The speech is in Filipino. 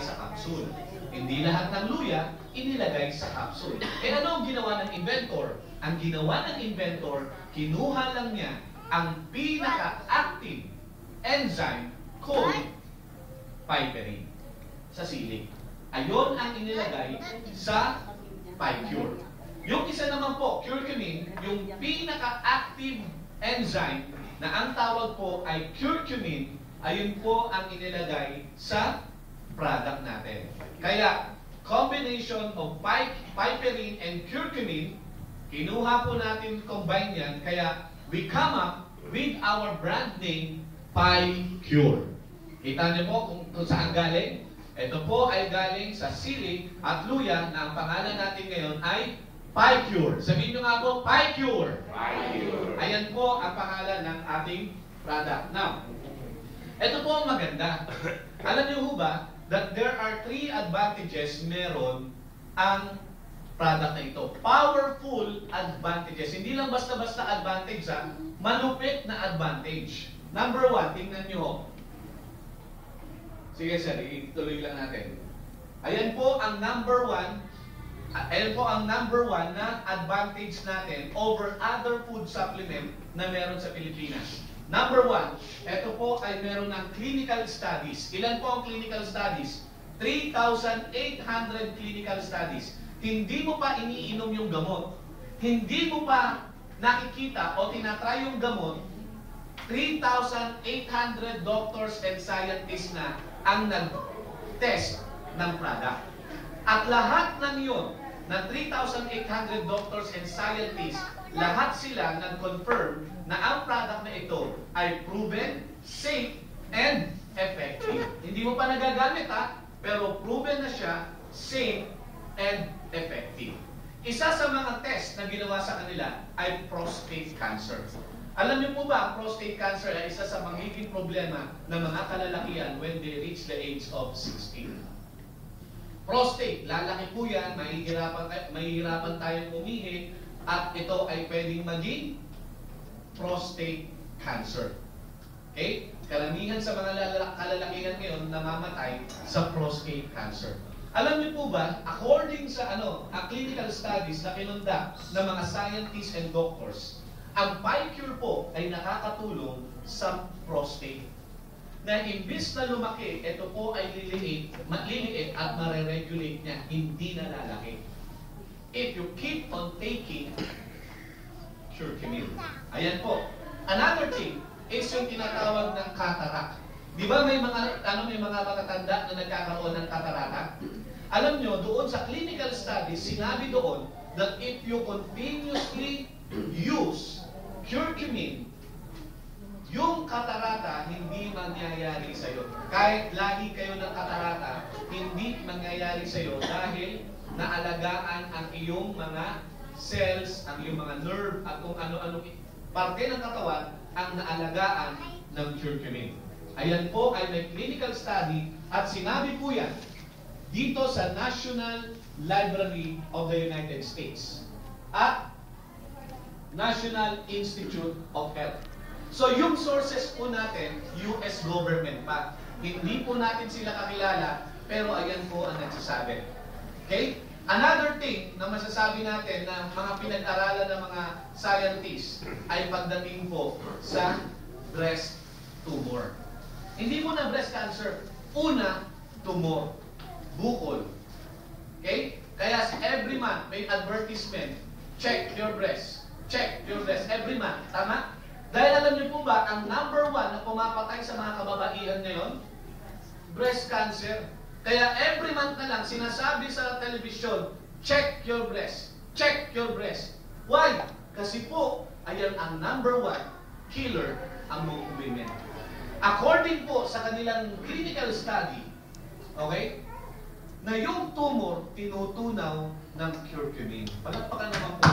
sa capsule. Hindi lahat ng luya inilagay sa capsule. Ano ang ginawa ng inventor? Ang ginawa ng inventor, kinuha lang niya ang pinaka-active enzyme called piperine sa sili. Ayon ang inilagay sa PiCure. Yung isa naman po, curcumin, yung pinaka-active enzyme na ang tawag po ay curcumin, ayun po ang inilagay sa product natin. Kaya, combination of piperine and curcumin, kinuha po natin, combine yan, kaya we come up with our brand name, PiCure. Kita niyo po kung saan galing? Ito po ay galing sa sili at luya na ang pangalan natin ngayon ay PiCure. Sabihin nyo nga po, PiCure. PiCure. Ayan po ang pangalan ng ating product. Now, ito po ang maganda. Alam niyo ho ba that there are 3 advantages meron ang product na ito. Powerful advantages. Hindi lang basta-basta advantage, ha? Malupit na advantage. Number 1, tingnan nyo ho. Sige sir, ituloy lang natin. Ayan po ang number 1. Ayan po ang number 1 na advantage natin over other food supplement na meron sa Pilipinas. Number 1, ito po ay meron ng clinical studies. Ilan po ang clinical studies? 3,800 clinical studies. Hindi mo pa iniinom yung gamot. Hindi mo pa nakikita o tinatry yung gamot. 3,800 doctors and scientists na ang nag-test ng product. At lahat ng yun, na 3,800 doctors and scientists, lahat sila nag-confirm na ang product na ito ay proven, safe, and effective. Hindi mo pa nagagamit, ha? Pero proven na siya, safe, and effective. Isa sa mga test na ginawa sa kanila ay prostate cancer. Alam niyo po ba, ang prostate cancer ay isa sa magiging problema ng mga kalalakihan when they reach the age of 16. Prostate, lalaki po yan, mahihirapan tayong umihi, at ito ay pwedeng maging prostate cancer. Okay? Karamihan sa mga kalalakihan ngayon namamatay sa prostate cancer. Alam niyo po ba, according sa clinical studies na kinunda ng mga scientists and doctors, ang PiCure po ay nakakatulong sa prostate. Na imbis na lumaki, ito po ay liliit at mareregulate niya, hindi na lalaki. If you keep on taking curcumin. Ayan po. Another thing is yung tinatawag ng cataract. Di ba may mga matatanda na nagkakaroon ng catarata? Alam nyo, doon sa clinical studies, sinabi doon that if you continuously use curcumin, yung katarata hindi mangyayari sa iyo. Kahit lagi kayo ng katarata, hindi mangyayari sa iyo dahil naalagaan ang iyong mga cells, ang iyong mga nerve, at kung ano-ano parte ng katawan ang naalagaan ng curcumin. Ayan po ay may clinical study at sinabi po yan dito sa National Library of the United States at National Institute of Health. So yung sources po natin, US government pa. Hindi po natin sila kakilala, pero ayan po ang nagsasabi. Okay? Another thing na masasabi natin na mga pinag-aralan ng mga scientists ay pagdating po sa breast tumor. Hindi muna breast cancer, una, tumor, bukol. Okay? Kaya every month may advertisement, check your breast. Check your breast every month. Tama? Dahil alam niyo po ba, ang number 1 na pumapatay sa mga kababaihan ngayon, breast cancer. Kaya every month na lang, sinasabi sa television, check your breast. Check your breast. Why? Kasi po, ayan ang number 1 killer among women. According po sa kanilang clinical study, okay, na yung tumor tinutunaw ng curcumin. Palagpakan naman po.